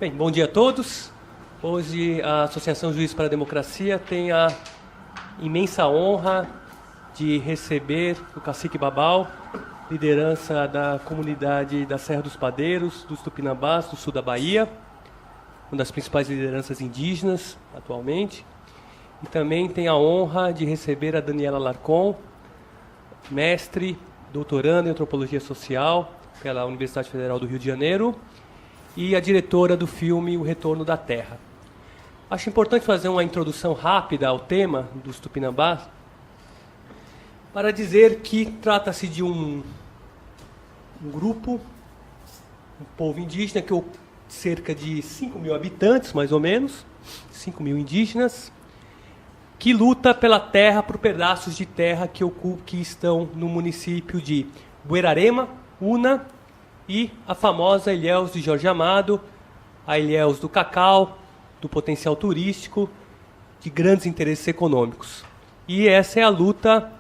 Bem, bom dia a todos. Hoje a Associação Juízes para a Democracia tem a imensa honra de receber o Cacique Babau, liderança da comunidade da Serra dos Padeiros, dos Tupinambás, do sul da Bahia, uma das principais lideranças indígenas atualmente. E também tem a honra de receber a Daniela Larcon, mestre, doutoranda em Antropologia Social pela Universidade Federal do Rio de Janeiro, e a diretora do filme O Retorno da Terra. Acho importante fazer uma introdução rápida ao tema dos Tupinambás, para dizer que trata-se de um grupo, um povo indígena, que cerca de 5 mil habitantes, mais ou menos, 5 mil indígenas, que luta pela terra, por pedaços de terra que estão no município de Buerarema, Una, e a famosa Ilhéus de Jorge Amado, a Ilhéus do Cacau, do potencial turístico, de grandes interesses econômicos. E essa é a luta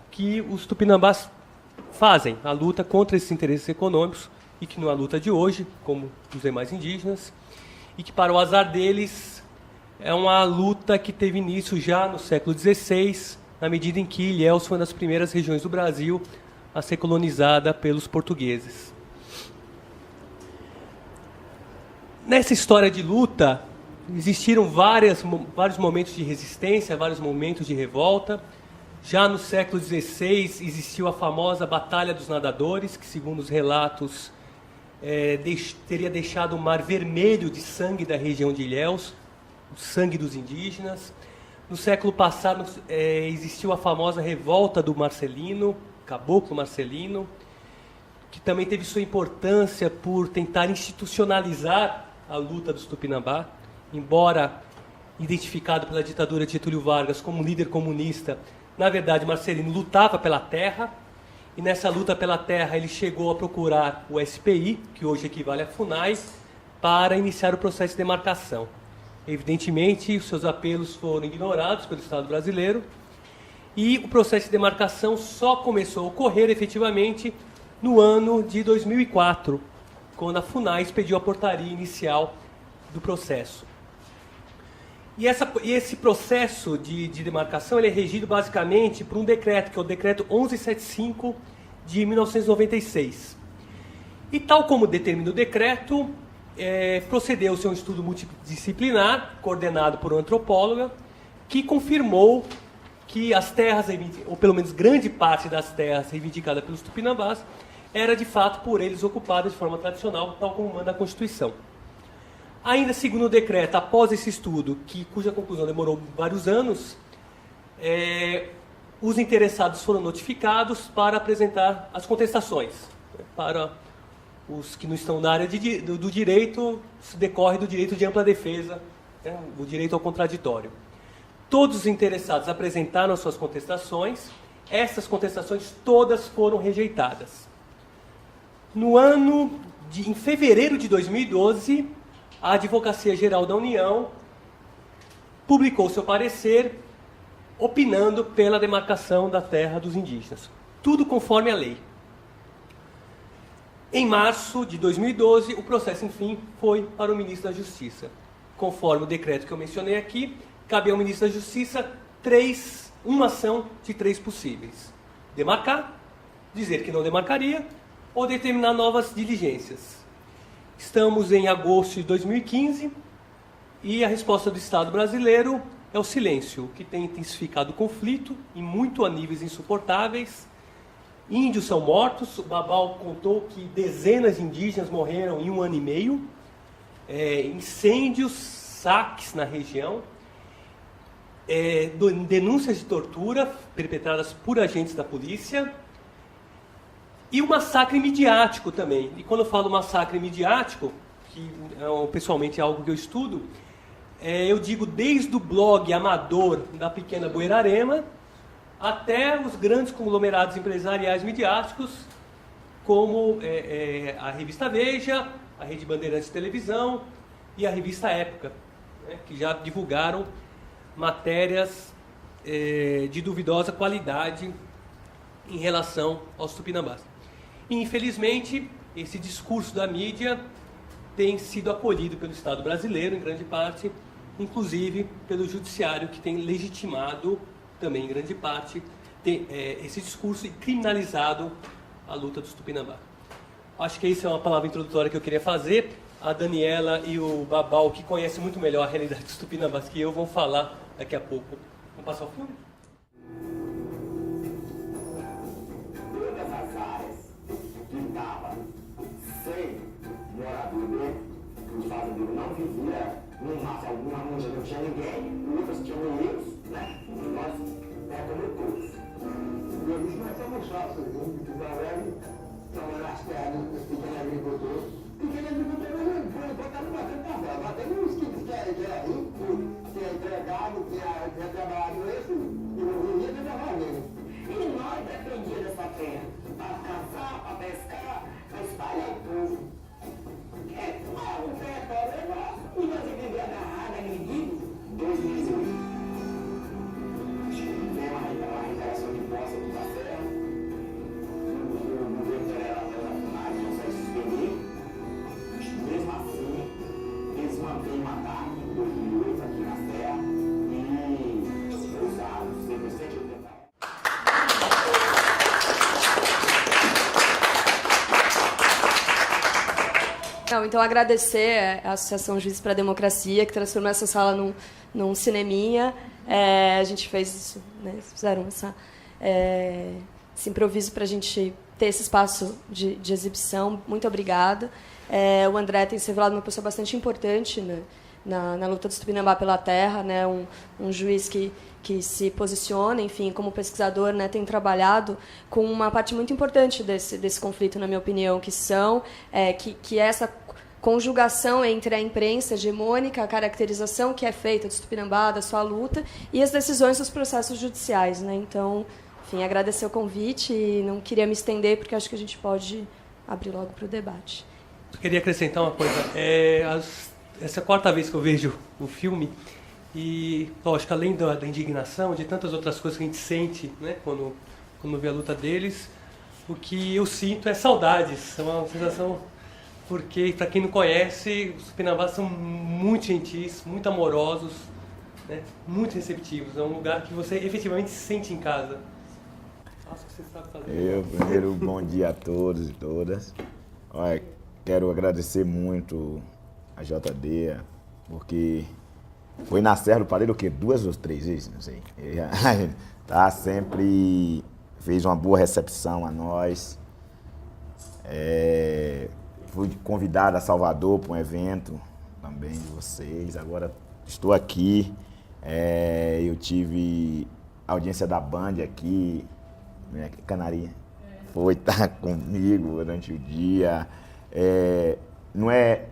que os Tupinambás fazem, a luta contra esses interesses econômicos, e que não é a luta de hoje, como os demais indígenas, e que, para o azar deles, é uma luta que teve início já no século XVI, na medida em que Ilhéus foi uma das primeiras regiões do Brasil a ser colonizada pelos portugueses. Nessa história de luta, existiram vários momentos de resistência, vários momentos de revolta. Já no século XVI existiu a famosa Batalha dos Nadadores, que, segundo os relatos, teria deixado um mar vermelho de sangue da região de Ilhéus, o sangue dos indígenas. No século passado existiu a famosa Revolta do Marcelino, Caboclo Marcelino, que também teve sua importância por tentar institucionalizar a luta dos Tupinambá, embora identificado pela ditadura de Getúlio Vargas como líder comunista. Na verdade, Marcelino lutava pela terra, e nessa luta pela terra ele chegou a procurar o SPI, que hoje equivale à FUNAI, para iniciar o processo de demarcação. Evidentemente, os seus apelos foram ignorados pelo Estado brasileiro, e o processo de demarcação só começou a ocorrer efetivamente no ano de 2004, quando a FUNAI expediu a portaria inicial do processo. E esse processo de demarcação ele é regido basicamente por um decreto, que é o Decreto 1175 de 1996. E tal como determina o decreto, procedeu-se a um estudo multidisciplinar, coordenado por uma antropóloga, que confirmou que as terras, ou pelo menos grande parte das terras reivindicadas pelos Tupinambás, era de fato por eles ocupada de forma tradicional, tal como manda a Constituição. Ainda segundo o decreto, após esse estudo, cuja conclusão demorou vários anos, os interessados foram notificados para apresentar as contestações. Para os que não estão na área do direito, isso decorre do direito de ampla defesa, o direito ao contraditório. Todos os interessados apresentaram as suas contestações, essas contestações todas foram rejeitadas. Em fevereiro de 2012, a Advocacia Geral da União publicou seu parecer opinando pela demarcação da terra dos indígenas. Tudo conforme a lei. Em março de 2012, o processo, enfim, foi para o ministro da Justiça. Conforme o decreto que eu mencionei aqui, cabe ao ministro da Justiça uma ação de 3 possíveis: demarcar, dizer que não demarcaria, ou determinar novas diligências. Estamos em agosto de 2015 e a resposta do Estado brasileiro é o silêncio, que tem intensificado o conflito, e muito a níveis insuportáveis. Índios são mortos, o Babau contou que dezenas de indígenas morreram em 1 ano e meio, incêndios, saques na região, denúncias de tortura perpetradas por agentes da polícia, e um massacre midiático também. E quando eu falo massacre midiático, que pessoalmente é algo que eu estudo, eu digo desde o blog amador da pequena Buerarema até os grandes conglomerados empresariais midiáticos, como a revista Veja, a Rede Bandeirantes de Televisão e a revista Época, que já divulgaram matérias de duvidosa qualidade em relação aos Tupinambás. E, infelizmente, esse discurso da mídia tem sido acolhido pelo Estado brasileiro, em grande parte, inclusive pelo Judiciário, que tem legitimado, também em grande parte, esse discurso e criminalizado a luta dos Tupinambá. Acho que essa é uma palavra introdutória que eu queria fazer. A Daniela e o Babal, que conhecem muito melhor a realidade dos Tupinambás que eu, vão falar daqui a pouco. Vamos passar o filme? Todas as áreas que estavam sem morador, os fazendeiros não viviam no máximo, alguma mulher não tinha ninguém, outras tinham meninos, né? Nós como todos. E a gente não é só mostrar o segundo, que vai leve, trabalhar as terras dos pequenos agricultores. Pequeno agricultor não foi botar numa tentativa, batendo uns que é rico, que é empregado, que é trabalhador, esse, e não vivia de trabalho. E nós dependíamos dessa terra para caçar, para pescar, para espalhar o povo. Um território é nosso e nós vivemos agarrados, agredidos, 2 meses e meio. Tem uma interação de posse aqui na terra. O governo federal não consegue suspender. Mesmo assim, eles mantêm um ataque em 2008 aqui na terra e usaram 180. Então, agradecer à Associação Juízes para a Democracia, que transformou essa sala num cineminha. A gente fez isso, né? Fizeram esse improviso para a gente ter esse espaço de exibição. Muito obrigada. O André tem se revelado uma pessoa bastante importante, né, na luta dos Tupinambá pela terra, né? Um juiz que se posiciona, enfim, como pesquisador, né, tem trabalhado com uma parte muito importante desse conflito, na minha opinião, que é essa conjugação entre a imprensa hegemônica, a caracterização que é feita dos Tupinambá, da sua luta, e as decisões dos processos judiciais, né? Então, enfim, agradecer o convite e não queria me estender, porque acho que a gente pode abrir logo para o debate. Eu queria acrescentar uma coisa. Essa é a 4ª vez que eu vejo o filme e, lógico, além da indignação, de tantas outras coisas que a gente sente, né, quando vê a luta deles, o que eu sinto é saudades. É uma sensação, porque, para quem não conhece, os Tupinambás são muito gentis, muito amorosos, né, muito receptivos. É um lugar que você efetivamente se sente em casa. Acho que você sabe fazer. Primeiro, bom dia a todos e todas. Olha, quero agradecer muito a JD, porque foi na Serra do Pareiro o quê? 2 ou 3 vezes, não sei. Tá, sempre fez uma boa recepção a nós. Fui convidado a Salvador para um evento também de vocês. Agora estou aqui. Eu tive a audiência da Band aqui, né, Canarinha. Foi estar comigo durante o dia. Não é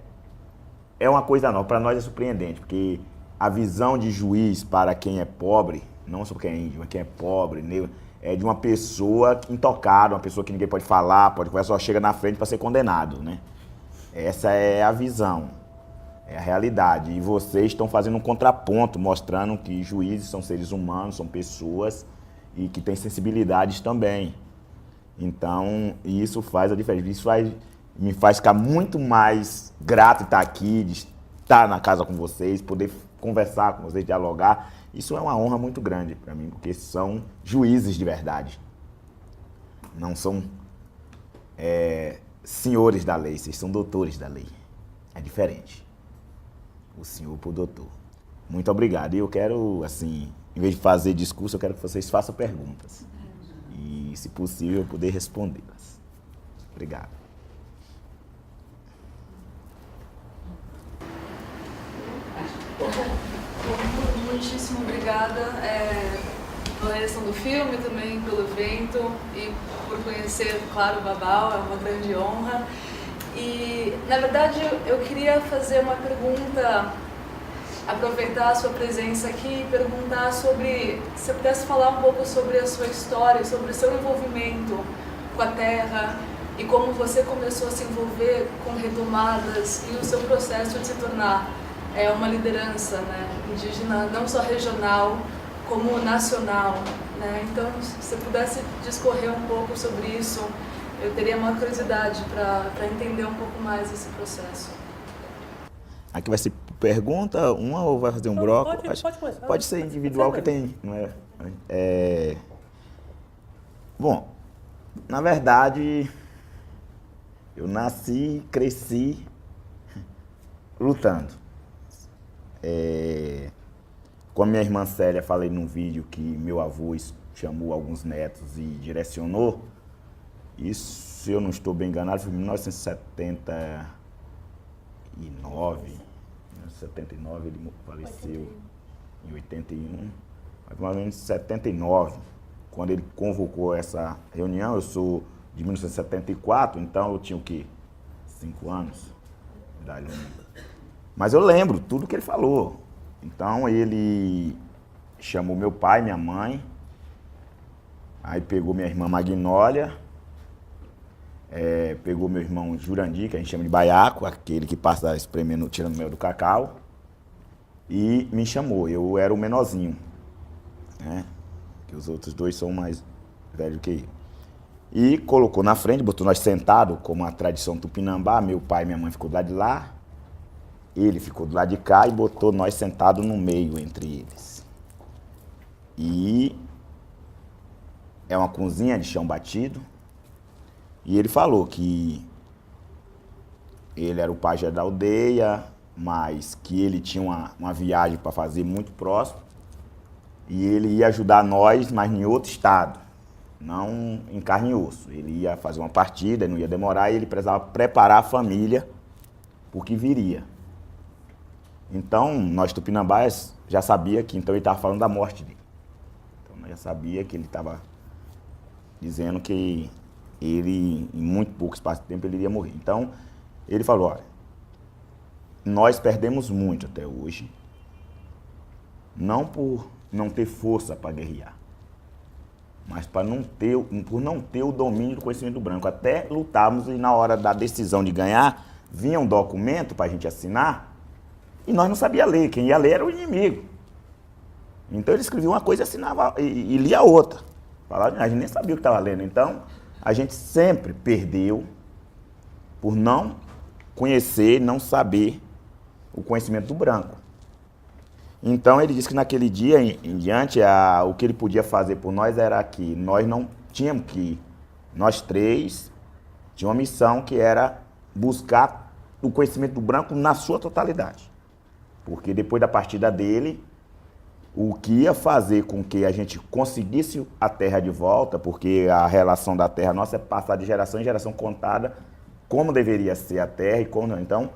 uma coisa nova, para nós é surpreendente, porque a visão de juiz para quem é pobre, não só quem é índio, mas quem é pobre, negro, é de uma pessoa intocada, uma pessoa que ninguém pode falar, pode conversar, só chega na frente para ser condenado, né? Essa é a visão, é a realidade. E vocês estão fazendo um contraponto, mostrando que juízes são seres humanos, são pessoas e que têm sensibilidades também. Então, isso faz a diferença. Isso me faz ficar muito mais grato de estar aqui, de estar na casa com vocês, poder conversar com vocês, dialogar. Isso é uma honra muito grande para mim, porque são juízes de verdade. Não são senhores da lei, vocês são doutores da lei. É diferente. O senhor pro doutor. Muito obrigado. E eu quero, assim, em vez de fazer discurso, eu quero que vocês façam perguntas. E, se possível, eu poder respondê-las. Obrigado. Muitíssimo obrigada pela reação do filme, também pelo evento e por conhecer, claro, o Babal, é uma grande honra. E, na verdade, eu queria fazer uma pergunta, aproveitar a sua presença aqui e perguntar sobre, se você pudesse falar um pouco sobre a sua história, sobre o seu envolvimento com a terra e como você começou a se envolver com retomadas e o seu processo de se tornar uma liderança, né, indígena, não só regional, como nacional, né? Então, se você pudesse discorrer um pouco sobre isso, eu teria uma curiosidade para entender um pouco mais esse processo. Aqui vai ser pergunta, uma ou vai fazer um bloco? Pode começar. Pode ser individual que tem, não é? Bom, na verdade, eu nasci, cresci lutando. Com a minha irmã Célia, falei num vídeo que meu avô chamou alguns netos e direcionou. Isso, se eu não estou bem enganado, foi em 1979. Em 79 ele faleceu, em 81. Mas mais ou menos em 79, quando ele convocou essa reunião, eu sou de 1974, então eu tinha o quê? 5 anos de idade. Mas eu lembro tudo que ele falou. Então ele chamou meu pai, minha mãe, aí pegou minha irmã Magnólia, pegou meu irmão Jurandir, que a gente chama de baiaco, aquele que passa espremendo, tirando mel do cacau, e me chamou. Eu era o menorzinho, né? Que os outros dois são mais velhos que eu. E colocou na frente, botou nós sentados, como a tradição tupinambá. Meu pai e minha mãe ficou do lado de lá, ele ficou do lado de cá e botou nós sentados no meio entre eles. E é uma cozinha de chão batido. E ele falou que ele era o pajé da aldeia, mas que ele tinha uma viagem para fazer muito próximo. E ele ia ajudar nós, mas em outro estado, não em carne e osso. Ele ia fazer uma partida, não ia demorar, e ele precisava preparar a família por que viria. Então, nós tupinambás já sabia que então ele estava falando da morte dele. Então, nós já sabia que ele estava dizendo que ele, em muito pouco espaço de tempo, ele iria morrer. Então, ele falou, olha, nós perdemos muito até hoje, não por não ter força para guerrear, mas por não ter o domínio do conhecimento branco. Até lutarmos e na hora da decisão de ganhar, vinha um documento para a gente assinar, e nós não sabíamos ler. Quem ia ler era o inimigo. Então ele escrevia uma coisa e assinava e lia outra. Falava, a gente nem sabia o que estava lendo. Então a gente sempre perdeu por não conhecer, não saber o conhecimento do branco. Então ele disse que naquele dia em diante, o que ele podia fazer por nós era que nós não tínhamos que, nós três, tínhamos uma missão que era buscar o conhecimento do branco na sua totalidade. Porque depois da partida dele, o que ia fazer com que a gente conseguisse a terra de volta, porque a relação da terra nossa é passar de geração em geração contada como deveria ser a terra e como não. Então,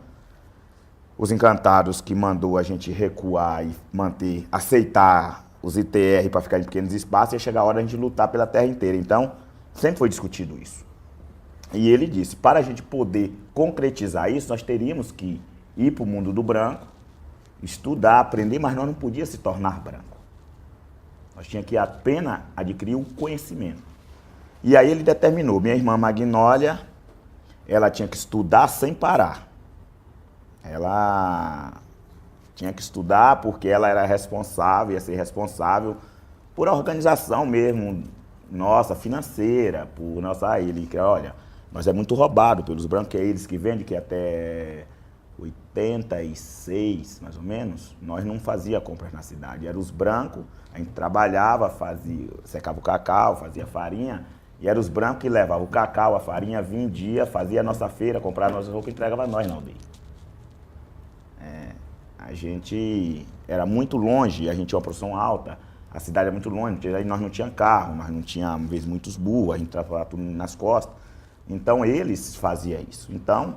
os encantados que mandou a gente recuar e aceitar os ITR para ficar em pequenos espaços, ia chegar a hora de a gente lutar pela terra inteira. Então, sempre foi discutido isso. E ele disse, para a gente poder concretizar isso, nós teríamos que ir para o mundo do branco, estudar, aprender, mas nós não podíamos se tornar branco. Nós tínhamos que apenas adquirir o conhecimento. E aí ele determinou, minha irmã Magnólia, ela tinha que estudar sem parar. Ela tinha que estudar porque ela era responsável, ia ser responsável por a organização mesmo, nossa, financeira, por nossa, ele que olha, nós é muito roubado pelos brancos, que é eles que vendem, que até 86, mais ou menos, nós não fazia compras na cidade, eram os brancos, a gente trabalhava, secava o cacau, fazia farinha, e eram os brancos que levavam o cacau, a farinha, vendia, fazia a nossa feira, comprava nossas roupas e entregava a nós na aldeia. A gente era muito longe, a gente tinha uma produção alta, a cidade era muito longe, aí nós não tínhamos carro, nós não tínhamos, às vezes, muitos burros, a gente trabalhava tudo nas costas. Então, eles faziam isso. Então,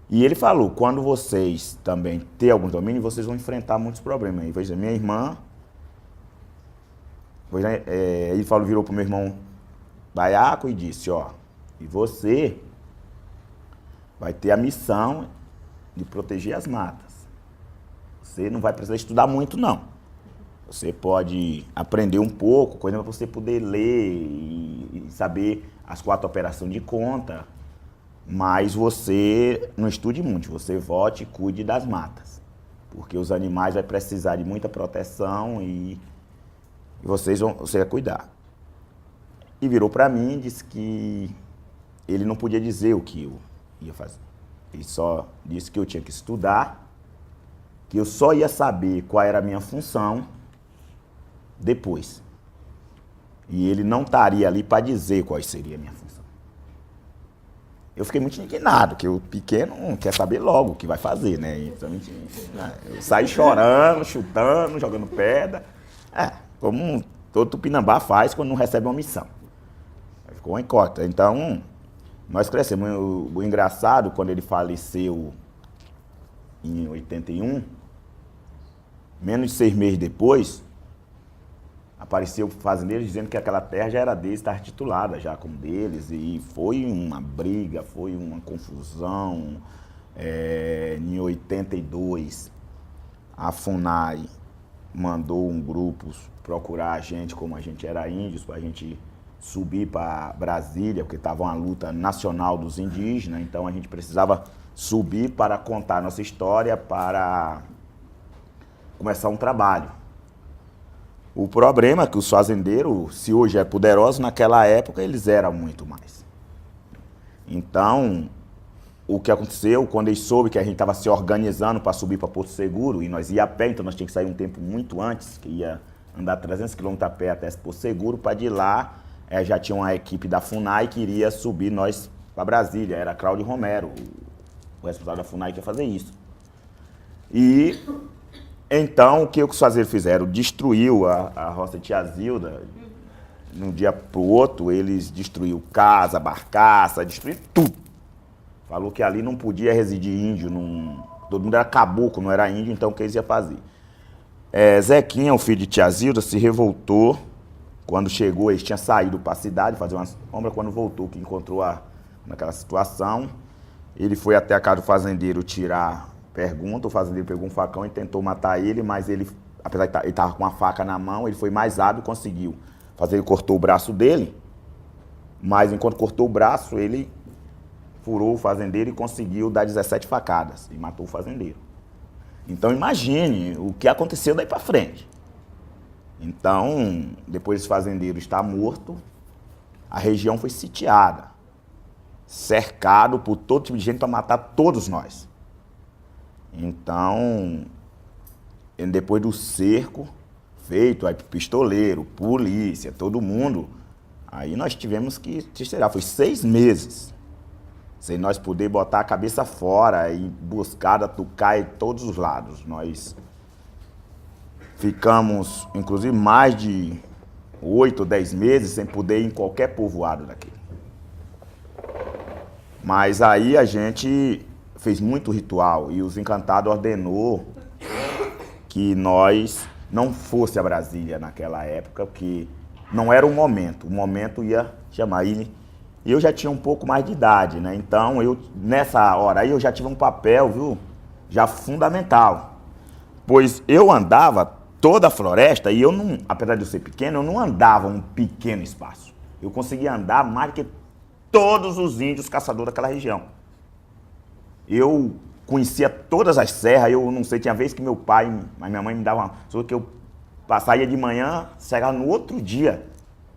e ele falou, quando vocês também têm algum domínio, vocês vão enfrentar muitos problemas. Aí, por exemplo, minha irmã, ele falou, virou para o meu irmão baiaco e disse, ó, e você vai ter a missão de proteger as matas. Você não vai precisar estudar muito, não. Você pode aprender um pouco, coisa para você poder ler e saber as 4 operações de conta, mas você não estude muito, você volte e cuide das matas, porque os animais vão precisar de muita proteção e você vai cuidar. E virou para mim e disse que ele não podia dizer o que eu ia fazer. Ele só disse que eu tinha que estudar que eu só ia saber qual era a minha função depois. E ele não estaria ali para dizer qual seria a minha função. Eu fiquei muito indignado, porque o pequeno quer saber logo o que vai fazer, né? Então, eu saí chorando, chutando, jogando pedra. Como todo tupinambá faz quando não recebe uma missão. Ficou uma incógnita. Então, nós crescemos. O engraçado, quando ele faleceu em 81, menos de 6 meses depois, apareceu o fazendeiro dizendo que aquela terra já era deles, estava titulada já como deles, e foi uma briga, foi uma confusão. Em 82, a FUNAI mandou um grupo procurar a gente, como a gente era índios, para a gente subir para Brasília, porque estava uma luta nacional dos indígenas, então a gente precisava subir para contar nossa história, para começar um trabalho. O problema é que os fazendeiros, se hoje é poderoso, naquela época eles eram muito mais. Então, o que aconteceu, quando eles soube que a gente estava se organizando para subir para Porto Seguro, e nós ia a pé, então nós tínhamos que sair um tempo muito antes, que ia andar 300 km a pé até Porto Seguro, para de lá já tinha uma equipe da FUNAI que iria subir nós para Brasília, era Cláudio Romero, o responsável da FUNAI que ia fazer isso. E então, o que os fazendeiros fizeram? Destruiu a roça de Tia Zilda. De um dia para o outro, eles destruíram casa, barcaça, destruíram tudo. Falou que ali não podia residir índio, todo mundo era caboclo, não era índio, então o que eles iam fazer? Zequinha, o filho de Tia Zilda, se revoltou. Quando chegou, eles tinham saído para a cidade fazer uma sombra. Quando voltou, que encontrou naquela situação, ele foi até a casa do fazendeiro tirar pergunta. O fazendeiro pegou um facão e tentou matar ele, mas ele, apesar de ele estava com uma faca na mão, ele foi mais hábil e conseguiu. O fazendeiro cortou o braço dele, mas enquanto cortou o braço, ele furou o fazendeiro e conseguiu dar 17 facadas e matou o fazendeiro. Então imagine o que aconteceu daí para frente. Então, depois esse fazendeiro está morto, a região foi sitiada, cercado por todo tipo de gente para matar todos nós. Então, depois do cerco feito, aí pistoleiro, polícia, todo mundo, aí nós tivemos que terceirar. Foi 6 meses, sem nós poder botar a cabeça fora e buscar, atucar em todos os lados. Nós ficamos, inclusive, mais de 8 ou 10 meses sem poder ir em qualquer povoado daqui. Mas aí a gente fez muito ritual e os Encantados ordenou que nós não fosse a Brasília naquela época, porque não era o momento ia chamar. E eu já tinha um pouco mais de idade, né? Então, nessa hora aí, eu já tive um papel, viu, já fundamental. Pois eu andava toda a floresta e eu não, apesar de eu ser pequeno, eu não andava um pequeno espaço. Eu conseguia andar mais do que todos os índios caçadores daquela região. Eu conhecia todas as serras, eu não sei, tinha vez que meu pai, mas minha mãe me dava só que eu saía de manhã, chegava no outro dia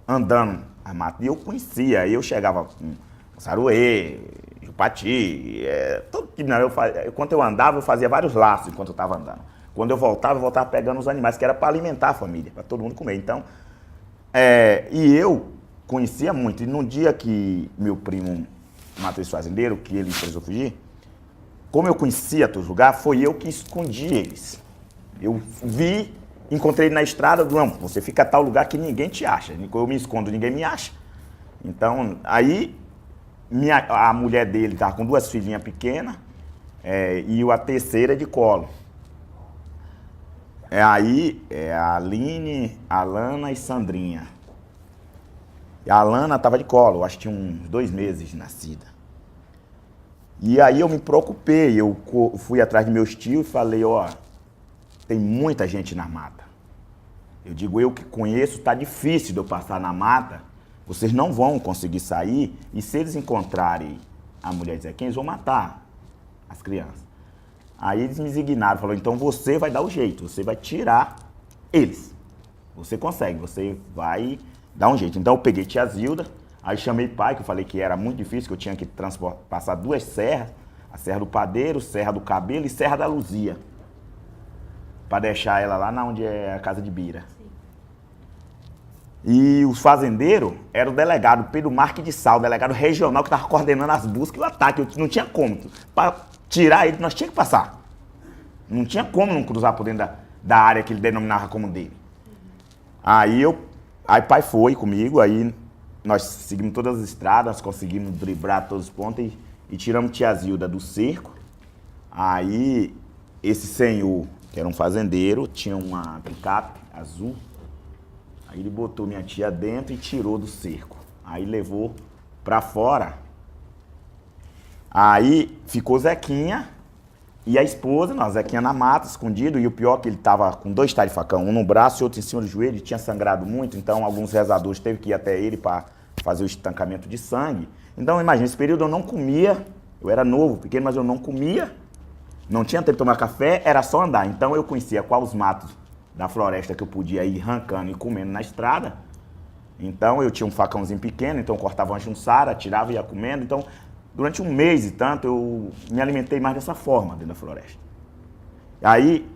andando a mata. E eu conhecia, eu chegava com saruê, jupati, todo tipo. Enquanto eu andava, eu fazia vários laços enquanto eu estava andando. Quando eu voltava pegando os animais, que era para alimentar a família, para todo mundo comer. Então, e eu conhecia muito. E no dia que meu primo matou esse fazendeiro, que ele precisou fugir, como eu conhecia todos os lugares, foi eu que escondi eles. Eu vi, encontrei ele na estrada, não, você fica a tal lugar que ninguém te acha. Eu me escondo, ninguém me acha. Então, aí, a mulher dele estava com 2 filhinhas pequenas, e a terceira de colo. Aí, a Aline, a Lana e Sandrinha. E a Lana estava de colo, acho que tinha uns 2 meses de nascida. E aí eu me preocupei, eu fui atrás de meus tios e falei, tem muita gente na mata. Eu digo, eu que conheço, tá difícil de eu passar na mata, vocês não vão conseguir sair, e se eles encontrarem a mulher de Zequinha, eles vão matar as crianças. Aí eles me designaram, falaram, então você vai dar o jeito, você vai tirar eles. Você consegue, você vai dar um jeito. Então eu peguei Tia Zilda, aí chamei pai, que eu falei que era muito difícil, que eu tinha que passar 2 serras, a Serra do Padeiro, Serra do Cabelo e Serra da Luzia. para deixar ela lá onde é a casa de Bira. E os fazendeiros era o delegado Pedro Marques de Sá, o delegado regional que estava coordenando as buscas e o ataque. Não tinha como. Para tirar ele, nós tínhamos que passar. Não tinha como não cruzar por dentro da área que ele denominava como dele. Aí pai foi comigo, aí nós seguimos todas as estradas, nós conseguimos driblar todos os pontos e tiramos tia Zilda do cerco. Aí esse senhor, que era um fazendeiro, tinha uma picape azul. Aí ele botou minha tia dentro e tirou do cerco. Aí levou pra fora. Aí ficou Zequinha e a esposa, Zequinha na mata, escondido. E o pior é que ele tava com 2 talhos de facão, um no braço e outro em cima do joelho. Ele tinha sangrado muito, então alguns rezadores teve que ir até ele para fazer o estancamento de sangue. Então imagina, esse período eu não comia. Eu era novo, pequeno, mas eu não comia. Não tinha tempo de tomar café, era só andar. Então eu conhecia quais os matos da floresta que eu podia ir arrancando e comendo na estrada. Então eu tinha um facãozinho pequeno, então eu cortava uma junçara, tirava e ia comendo. Então durante um mês e tanto eu me alimentei mais dessa forma dentro da floresta. Aí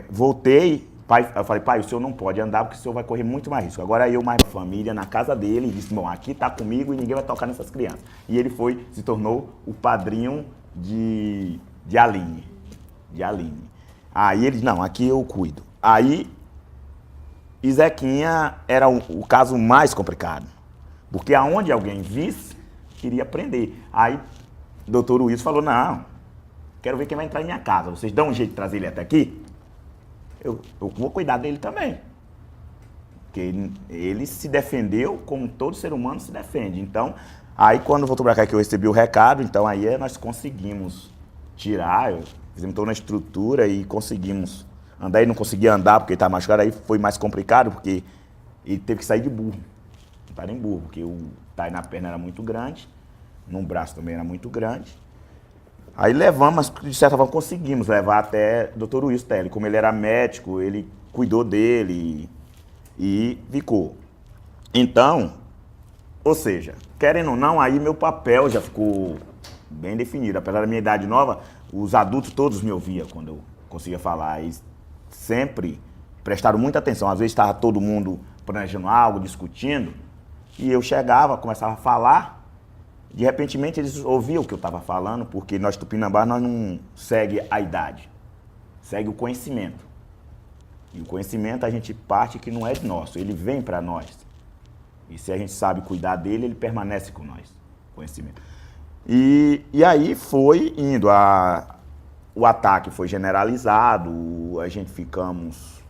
voltei, eu falei, pai, o senhor não pode andar porque o senhor vai correr muito mais risco. Agora eu mais família na casa dele e disse, bom, aqui tá comigo e ninguém vai tocar nessas crianças. E ele se tornou o padrinho de Aline. Aí ele disse, não, aqui eu cuido. Aí, Zequinha era o caso mais complicado, porque aonde alguém visse, queria prender. Aí, o doutor Wilson falou, não, quero ver quem vai entrar em minha casa, vocês dão um jeito de trazer ele até aqui? Eu vou cuidar dele também, porque ele se defendeu como todo ser humano se defende. Então, aí quando voltou para cá que eu recebi o recado, então aí nós conseguimos tirar, fizemos toda uma estrutura e conseguimos andar. Ele não conseguia andar porque ele estava machucado, aí foi mais complicado, porque ele teve que sair de burro. Não estava em burro, porque o talho na perna era muito grande, no braço também era muito grande. Aí levamos, mas de certa forma conseguimos levar até o Dr. Wilson Telly. Como ele era médico, ele cuidou dele e ficou. Então, ou seja, querendo ou não, aí meu papel já ficou bem definido. Apesar da minha idade nova, os adultos todos me ouviam quando eu conseguia falar. E sempre prestaram muita atenção. Às vezes estava todo mundo planejando algo, discutindo, e eu chegava, começava a falar, de repente eles ouviam o que eu estava falando, porque nós tupinambás nós não segue a idade, segue o conhecimento. E o conhecimento a gente parte que não é nosso, ele vem para nós. E se a gente sabe cuidar dele, ele permanece com nós, conhecimento. E aí foi indo, o ataque foi generalizado, a gente ficamos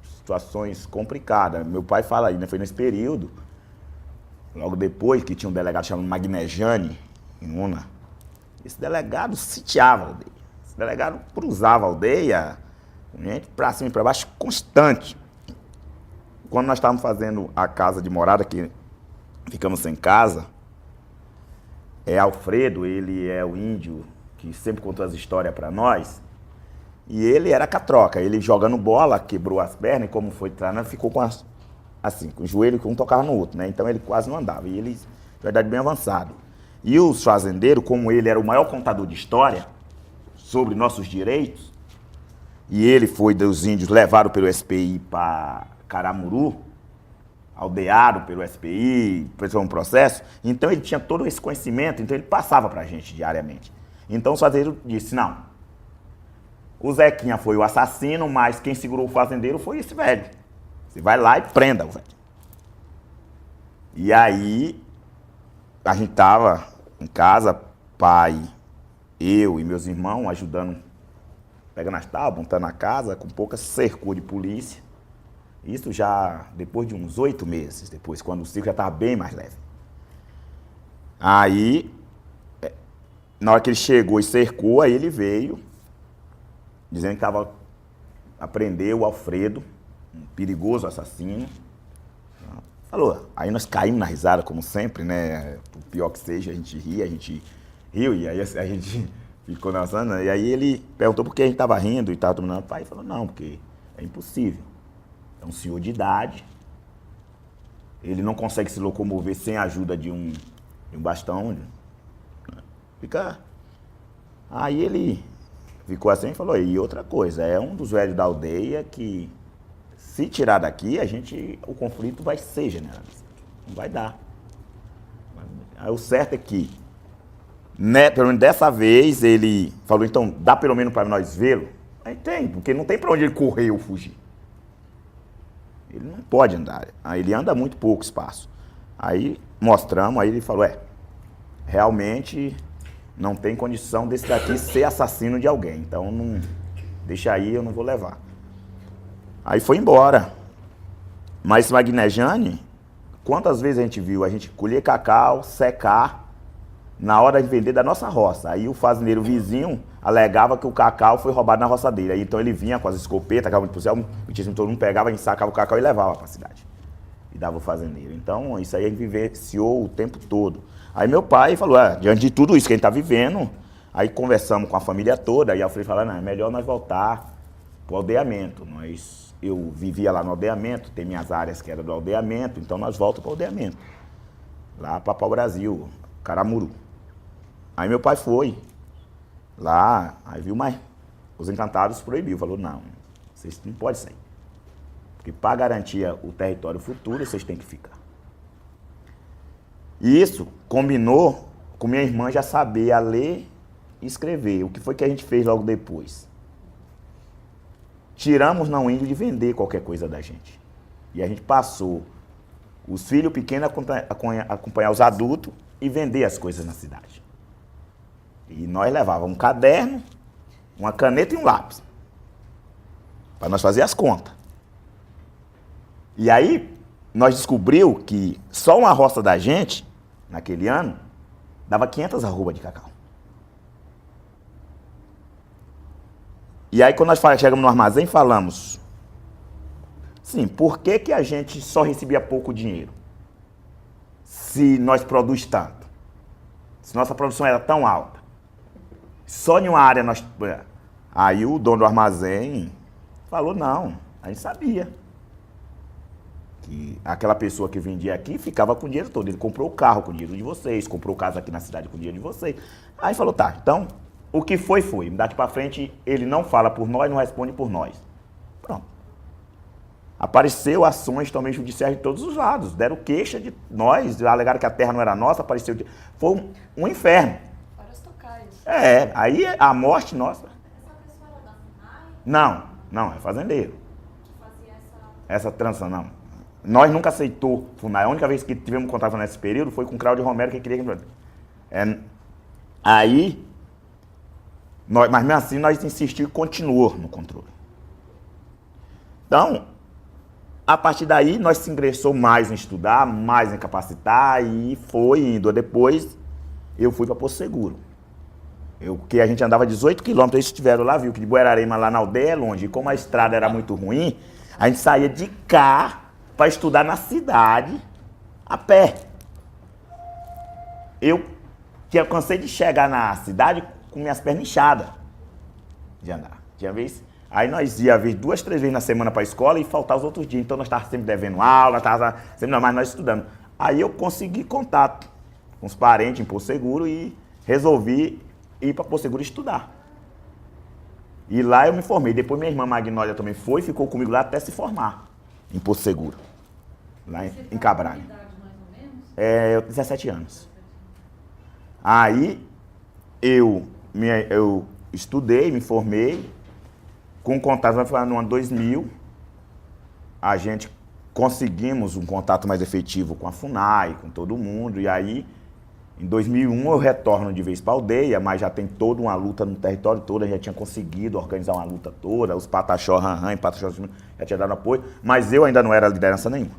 situações complicadas. Meu pai fala aí, né? Foi nesse período, logo depois que tinha um delegado chamado Magnejane, em Una. Esse delegado sitiava a aldeia. Esse delegado cruzava a aldeia, gente pra cima e pra baixo, constante. Quando nós estávamos fazendo a casa de morada, que ficamos sem casa, Alfredo, ele é o índio que sempre contou as histórias para nós, e ele era catroca, ele jogando bola, quebrou as pernas, e como foi treinando, ficou com com o joelho que um tocava no outro, né? Então ele quase não andava, e ele, de verdade, bem avançado. E os fazendeiros, como ele era o maior contador de história sobre nossos direitos, e ele foi dos índios levados pelo SPI para Caramuru, aldeado pelo SPI, foi um processo, então ele tinha todo esse conhecimento, então ele passava para a gente diariamente. Então o fazendeiro disse, não, o Zequinha foi o assassino, mas quem segurou o fazendeiro foi esse velho. Você vai lá e prenda o velho. E aí, a gente tava em casa, pai, eu e meus irmãos, ajudando, pegando as tábuas, montando a casa, com pouca cercou de polícia. Isso já depois de uns 8 meses, depois, quando o circo já estava bem mais leve. Aí, na hora que ele chegou e cercou, aí ele veio, dizendo que estava a prender o Alfredo, um perigoso assassino. Falou, aí nós caímos na risada, como sempre, né? O pior que seja, a gente riu, e aí a gente ficou dançando. E aí ele perguntou por que a gente estava rindo e estava tomando. O pai falou, não, porque é impossível. É um senhor de idade, ele não consegue se locomover sem a ajuda de um bastão. Fica. Aí ele ficou assim e falou, e outra coisa, é um dos velhos da aldeia que, se tirar daqui, o conflito vai ser generalizado. Não vai dar. Aí o certo é que, né, pelo menos dessa vez, ele falou, então, dá pelo menos para nós vê-lo? Aí tem, porque não tem para onde ele correr ou fugir. Ele não pode andar. Aí ele anda muito pouco espaço. Aí mostramos, aí ele falou, realmente não tem condição desse daqui ser assassino de alguém. Então, não, deixa aí, eu não vou levar. Aí foi embora. Mas Magnejane, quantas vezes a gente viu? A gente colher cacau, secar, na hora de vender da nossa roça. Aí o fazendeiro vizinho alegava que o cacau foi roubado na roça dele. Aí então ele vinha com as escopetas, acabava de puxar, todo mundo pegava, ensacava o cacau e levava para a cidade. E dava o fazendeiro. Então isso aí a gente vivenciou o tempo todo. Aí meu pai falou, diante de tudo isso que a gente está vivendo, aí conversamos com a família toda, aí Alfredo falou, não, é melhor nós voltar para o aldeamento. Eu vivia lá no aldeamento, tem minhas áreas que eram do aldeamento, então nós voltamos para o aldeamento. Lá para Pau-Brasil, Caramuru. Aí meu pai foi lá, aí viu, mas os encantados proibiu, falou, não, vocês não podem sair. Porque para garantir o território futuro, vocês têm que ficar. E isso combinou com minha irmã já saber a ler e escrever. O que foi que a gente fez logo depois? Tiramos não índio de vender qualquer coisa da gente. E a gente passou os filhos pequenos a acompanhar os adultos e vender as coisas na cidade. E nós levávamos um caderno, uma caneta e um lápis. Para nós fazer as contas. E aí, nós descobrimos que só uma roça da gente, naquele ano, dava 500 arrobas de cacau. E aí, quando nós chegamos no armazém, falamos, sim, por que a gente só recebia pouco dinheiro? Se nós produzimos tanto. Se nossa produção era tão alta. Só em uma área nós... Aí o dono do armazém falou, não, a gente sabia. Que aquela pessoa que vendia aqui ficava com o dinheiro todo. Ele comprou o carro com o dinheiro de vocês, comprou casa aqui na cidade com o dinheiro de vocês. Aí falou, tá, então, o que foi, foi. Daqui pra frente, ele não fala por nós, não responde por nós. Pronto. Apareceu ações também judiciais de todos os lados. Deram queixa de nós, alegaram que a terra não era nossa, apareceu... Foi um inferno. Aí a morte nossa... Essa pessoa era da FUNAI? Não, é fazendeiro. Que fazia Essa trança, não. Nós nunca aceitou FUNAI. A única vez que tivemos contato nesse período foi com o Claudio Romero, que queria que... Aí, mas mesmo assim, nós insistimos e continuou no controle. Então, a partir daí, nós se ingressou mais em estudar, mais em capacitar e foi indo. Depois, eu fui para Porto Seguro. Porque a gente andava 18 quilômetros, eles estiveram lá, viu que de Buerarema lá na aldeia é longe. E como a estrada era muito ruim, a gente saía de cá para estudar na cidade, a pé. Eu cansei de chegar na cidade com minhas pernas inchadas de andar. Tinha vez, aí nós ia 2, 3 vezes na semana para a escola e faltava os outros dias. Então nós estávamos sempre devendo aula, mas nós estudando. Aí eu consegui contato com os parentes em Porto Seguro e resolvi ir para Porto Seguro estudar. E lá eu me formei. Depois minha irmã Magnólia também ficou comigo lá até se formar em Porto Seguro, lá em Cabralha. Eu 17 anos. Aí eu estudei, me formei, com contato, vai falar no ano 2000, a gente conseguimos um contato mais efetivo com a FUNAI, com todo mundo, e aí em 2001 eu retorno de vez para a aldeia, mas já tem toda uma luta no território todo, já tinha conseguido organizar uma luta toda, os Pataxó, Ranran, Pataxó já tinha dado apoio, mas eu ainda não era liderança nenhuma.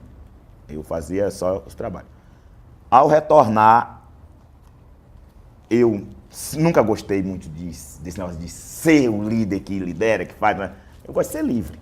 Eu fazia só os trabalhos. Ao retornar, eu nunca gostei muito desse negócio de ser o líder que lidera, que faz, né? Eu gosto de ser livre.